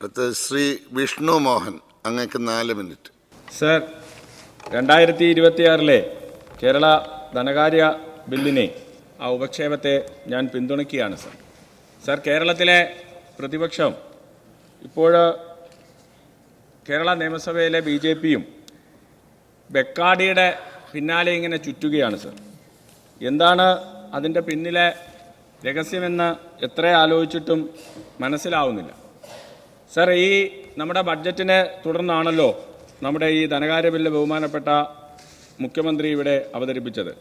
ശ്രീ വിഷ്ണു മോഹൻ, അങ്ങക്ക് 4 minute. Sir, 2026 Kerala ധനകാര്യ ബില്ലിനെ ആ ഉപക്ഷേപത്തെ ഞാൻ പിന്തുണയ്ക്കുകയാണ്. സർ, കേരളത്തിലെ പ്രതിപക്ഷം ഇപ്പോൾ കേരള നിയമസഭയിലെ BJPയും ബെക്കാഡിയുടെ പിന്നാലെ ഇങ്ങനെ ചുറ്റുകയാണ്. സർ, എന്താണ് അതിൻ്റെ പിന്നിലെ രഹസ്യമെന്ന് എത്ര ആലോചിച്ചിട്ടും മനസ്സിലാവുന്നില്ല. സർ, ഈ നമ്മുടെ ബഡ്ജറ്റിനെ തുടർന്നാണല്ലോ നമ്മുടെ ഈ ധനകാര്യ ബില്ല് ബഹുമാനപ്പെട്ട മുഖ്യമന്ത്രി ഇവിടെ അവതരിപ്പിച്ചത്.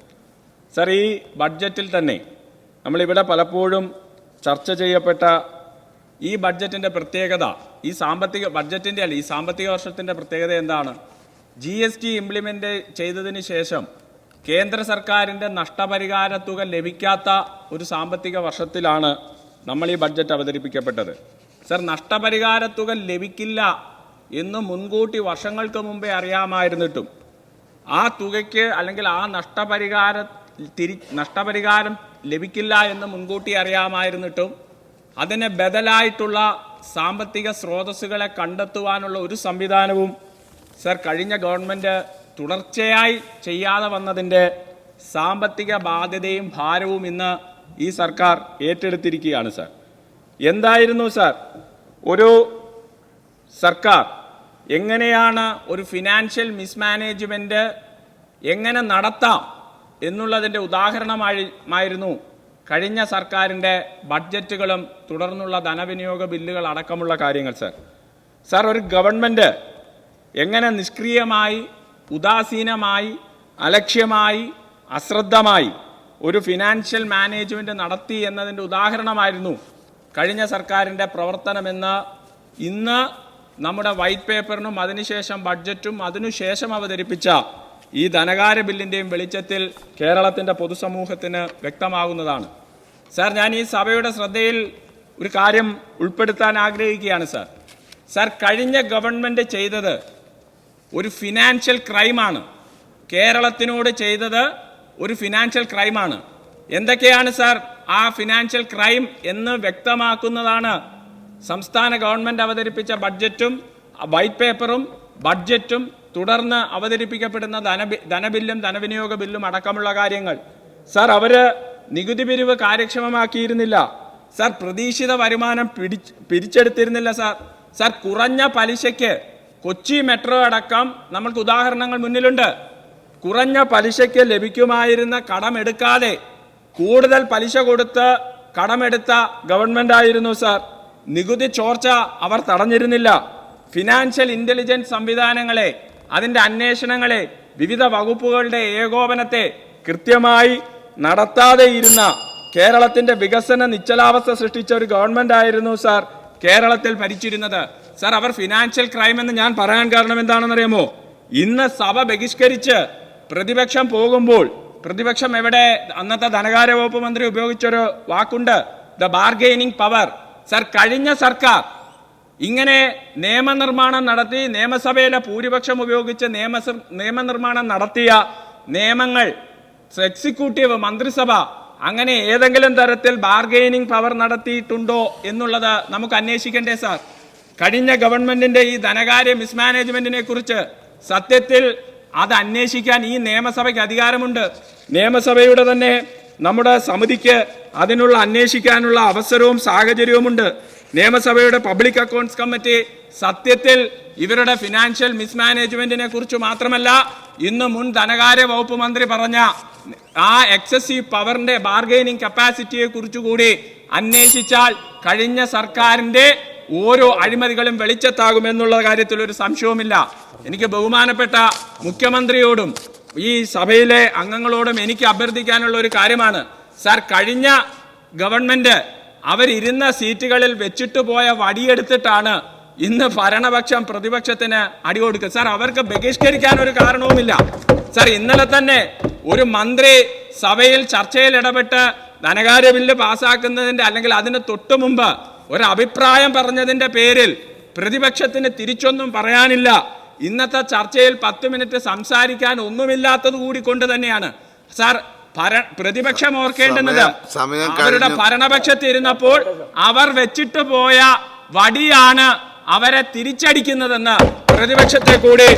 സർ, ഈ ബഡ്ജറ്റിൽ തന്നെ നമ്മളിവിടെ പലപ്പോഴും ചർച്ച ചെയ്യപ്പെട്ട ഈ ബഡ്ജറ്റിൻ്റെ പ്രത്യേകത, ഈ സാമ്പത്തിക വർഷത്തിൻ്റെ പ്രത്യേകത എന്താണ്? GST ഇംപ്ലിമെൻ്റ് ചെയ്തതിന് ശേഷം കേന്ദ്ര സർക്കാരിൻ്റെ നഷ്ടപരിഹാര തുക ലഭിക്കാത്ത ഒരു സാമ്പത്തിക വർഷത്തിലാണ് നമ്മൾ ഈ ബഡ്ജറ്റ് അവതരിപ്പിക്കപ്പെട്ടത്. സർ, നഷ്ടപരിഹാര തുക ലഭിക്കില്ല എന്ന് മുൻകൂട്ടി വർഷങ്ങൾക്ക് മുമ്പേ അറിയാമായിരുന്നിട്ടും ആ തുകയ്ക്ക് അല്ലെങ്കിൽ ആ നഷ്ടപരിഹാരം ലഭിക്കില്ല എന്ന് മുൻകൂട്ടി അറിയാമായിരുന്നിട്ടും അതിന് ബദലായിട്ടുള്ള സാമ്പത്തിക സ്രോതസ്സുകളെ കണ്ടെത്തുവാനുള്ള ഒരു സംവിധാനവും സർ കഴിഞ്ഞ ഗവൺമെൻറ് തുടർച്ചയായി ചെയ്യാതെ വന്നതിൻ്റെ സാമ്പത്തിക ബാധ്യതയും ഭാരവും ഇന്ന് ഈ സർക്കാർ ഏറ്റെടുത്തിരിക്കുകയാണ്. സർ, എന്തായിരുന്നു സർ ഒരു സർക്കാർ എങ്ങനെയാണ് ഒരു ഫിനാൻഷ്യൽ മിസ്മാനേജ്മെൻറ്റ് എങ്ങനെ നടത്താം എന്നുള്ളതിൻ്റെ ഉദാഹരണമായിരുന്നു കഴിഞ്ഞ സർക്കാരിൻ്റെ ബഡ്ജറ്റുകളും തുടർന്നുള്ള ധനവിനിയോഗ ബില്ലുകൾ അടക്കമുള്ള കാര്യങ്ങൾ. സർ, ഒരു ഗവൺമെൻറ് എങ്ങനെ നിഷ്ക്രിയമായി, ഉദാസീനമായി, അലക്ഷ്യമായി, അശ്രദ്ധമായി ഒരു ഫിനാൻഷ്യൽ മാനേജ്മെൻറ്റ് നടത്തി എന്നതിൻ്റെ ഉദാഹരണമായിരുന്നു കഴിഞ്ഞ സർക്കാരിൻ്റെ പ്രവർത്തനമെന്ന് ഇന്ന് നമ്മുടെ വൈറ്റ് പേപ്പറിനും അതിനുശേഷം ബഡ്ജറ്റും അതിനുശേഷം അവതരിപ്പിച്ച ഈ ധനകാര്യ ബില്ലിൻ്റെയും വെളിച്ചത്തിൽ കേരളത്തിൻ്റെ പൊതുസമൂഹത്തിന് വ്യക്തമാകുന്നതാണ്. സർ, ഞാൻ ഈ സഭയുടെ ശ്രദ്ധയിൽ ഒരു കാര്യം ഉൾപ്പെടുത്താൻ ആഗ്രഹിക്കുകയാണ്. സർ, കഴിഞ്ഞ ഗവൺമെൻറ് ചെയ്തത് ഒരു ഫിനാൻഷ്യൽ ക്രൈമാണ്. കേരളത്തിനോട് ചെയ്തത് ഒരു ഫിനാൻഷ്യൽ ക്രൈമാണ്. എന്തൊക്കെയാണ് സർ ആ ഫിനാൻഷ്യൽ ക്രൈം എന്ന് വ്യക്തമാക്കുന്നതാണ് സംസ്ഥാന ഗവൺമെൻറ് അവതരിപ്പിച്ച ബഡ്ജറ്റും വൈറ്റ് പേപ്പറും ബഡ്ജറ്റും തുടർന്ന് അവതരിപ്പിക്കപ്പെടുന്ന ധനബില്ലും ധനവിനിയോഗ ബില്ലും അടക്കമുള്ള കാര്യങ്ങൾ. സർ, അവർ നികുതി പിരിവ് കാര്യക്ഷമമാക്കിയിരുന്നില്ല. സർ, പ്രതീക്ഷിത വരുമാനം പിരിച്ചെടുത്തിരുന്നില്ല. സർ, കുറഞ്ഞ പലിശയ്ക്ക് കൊച്ചി മെട്രോ അടക്കം നമ്മൾക്ക് ഉദാഹരണങ്ങൾ മുന്നിലുണ്ട്. കുറഞ്ഞ പലിശയ്ക്ക് ലഭിക്കുമായിരുന്ന കടമെടുക്കാതെ കൂടുതൽ പലിശ കൊടുത്ത് കടമെടുത്ത ഗവൺമെന്റ് ആയിരുന്നു. സർ, നികുതി ചോർച്ച അവർ തടഞ്ഞിരുന്നില്ല. ഫിനാൻഷ്യൽ ഇന്റലിജൻസ് സംവിധാനങ്ങളെ, അതിൻ്റെ അന്വേഷണങ്ങളെ, വിവിധ വകുപ്പുകളുടെ ഏകോപനത്തെ കൃത്യമായി നടത്താതെ ഇരുന്ന കേരളത്തിന്റെ വികസന നിശ്ചലാവസ്ഥ സൃഷ്ടിച്ച ഒരു ഗവൺമെന്റ് ആയിരുന്നു സർ കേരളത്തിൽ ഭരിച്ചിരുന്നത്. സർ, അവർ ഫിനാൻഷ്യൽ ക്രൈം എന്ന് ഞാൻ പറയാൻ കാരണം എന്താണെന്നറിയാമോ? ഇന്ന് സഭ ബഹിഷ്കരിച്ച് പ്രതിപക്ഷം പോകുമ്പോൾ, പ്രതിപക്ഷം എവിടെ, അന്നത്തെ ധനകാര്യ വകുപ്പ് മന്ത്രി ഉപയോഗിച്ചൊരു വാക്കുണ്ട്, ദ ബാർഗെയിനിങ് പവർ. സർ, കഴിഞ്ഞ സർക്കാർ ഇങ്ങനെ നിയമനിർമ്മാണം നടത്തി, നിയമസഭയിലെ ഭൂരിപക്ഷം ഉപയോഗിച്ച് നിയമനിർമ്മാണം നടത്തിയ നിയമങ്ങൾ എക്സിക്യൂട്ടീവ്, മന്ത്രിസഭ അങ്ങനെ ഏതെങ്കിലും തരത്തിൽ ബാർഗെയിനിങ് പവർ നടത്തിയിട്ടുണ്ടോ എന്നുള്ളത് നമുക്ക് അന്വേഷിക്കണ്ടേ സാർ? കഴിഞ്ഞ ഗവൺമെന്റിന്റെ ഈ ധനകാര്യ മിസ്മാനേജ്മെന്റിനെ കുറിച്ച് സത്യത്തിൽ അത് അന്വേഷിക്കാൻ ഈ നിയമസഭയ്ക്ക് അധികാരമുണ്ട്. നിയമസഭയുടെ തന്നെ നമ്മുടെ സമിതിക്ക് അതിനുള്ള അന്വേഷിക്കാനുള്ള അവസരവും സാഹചര്യവുമുണ്ട്. നിയമസഭയുടെ പബ്ലിക് അക്കൗണ്ട്സ് കമ്മിറ്റി സത്യത്തിൽ ഇവരുടെ ഫിനാൻഷ്യൽ മിസ്മാനേജ്മെന്റിനെ കുറിച്ച് മാത്രമല്ല, ഇന്ന് മുൻ ധനകാര്യ വകുപ്പ് മന്ത്രി പറഞ്ഞ ആ എക്സസീവ് പവറിന്റെ ബാർഗെയിനിങ് കപ്പാസിറ്റിയെ കുറിച്ചുകൂടി അന്വേഷിച്ചാൽ കഴിഞ്ഞ സർക്കാരിന്റെ ഓരോ അഴിമതികളും വെളിച്ചത്താകുമെന്നുള്ള കാര്യത്തിൽ ഒരു സംശയവുമില്ല. എനിക്ക് ബഹുമാനപ്പെട്ട മുഖ്യമന്ത്രിയോടും ഈ സഭയിലെ അംഗങ്ങളോടും എനിക്ക് അഭ്യർത്ഥിക്കാനുള്ള ഒരു കാര്യമാണ് സാർ, കഴിഞ്ഞ ഗവൺമെന്റ് അവരിരുന്ന സീറ്റുകളിൽ വെച്ചിട്ട് പോയ വടിയെടുത്തിട്ടാണ് ഇന്ന് ഭരണപക്ഷം പ്രതിപക്ഷത്തിന് അടികൊടുക്കുക. സാർ, അവർക്ക് ബഹിഷ്കരിക്കാൻ ഒരു കാരണവുമില്ല. സാർ, ഇന്നലെ തന്നെ ഒരു മന്ത്രി സഭയിൽ ചർച്ചയിൽ ഇടപെട്ട് ധനകാര്യ ബില്ല് പാസ്സാക്കുന്നതിന്റെ അല്ലെങ്കിൽ അതിന് തൊട്ടു മുമ്പ് ഒരു അഭിപ്രായം പറഞ്ഞതിന്റെ പേരിൽ പ്രതിപക്ഷത്തിന് തിരിച്ചൊന്നും പറയാനില്ല. ഇന്നത്തെ ചർച്ചയിൽ 10 മിനിറ്റ് സംസാരിക്കാൻ ഒന്നുമില്ലാത്തത് കൂടി കൊണ്ട് തന്നെയാണ് സാർ പ്രതിപക്ഷം ഓർക്കേണ്ടുന്നത്. അവരുടെ ഭരണപക്ഷത്തിരുന്നപ്പോൾ അവർ വെച്ചിട്ട് പോയ വടിയാണ് അവരെ തിരിച്ചടിക്കുന്നതെന്ന് പ്രതിപക്ഷത്തെ കൂടി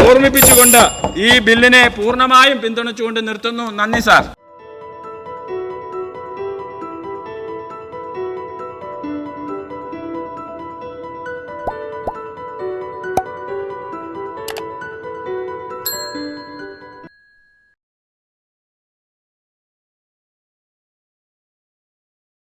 ഓർമ്മിപ്പിച്ചുകൊണ്ട് ഈ ബില്ലിനെ പൂർണ്ണമായും പിന്തുണച്ചുകൊണ്ട് നിർത്തുന്നു. നന്ദി സാർ.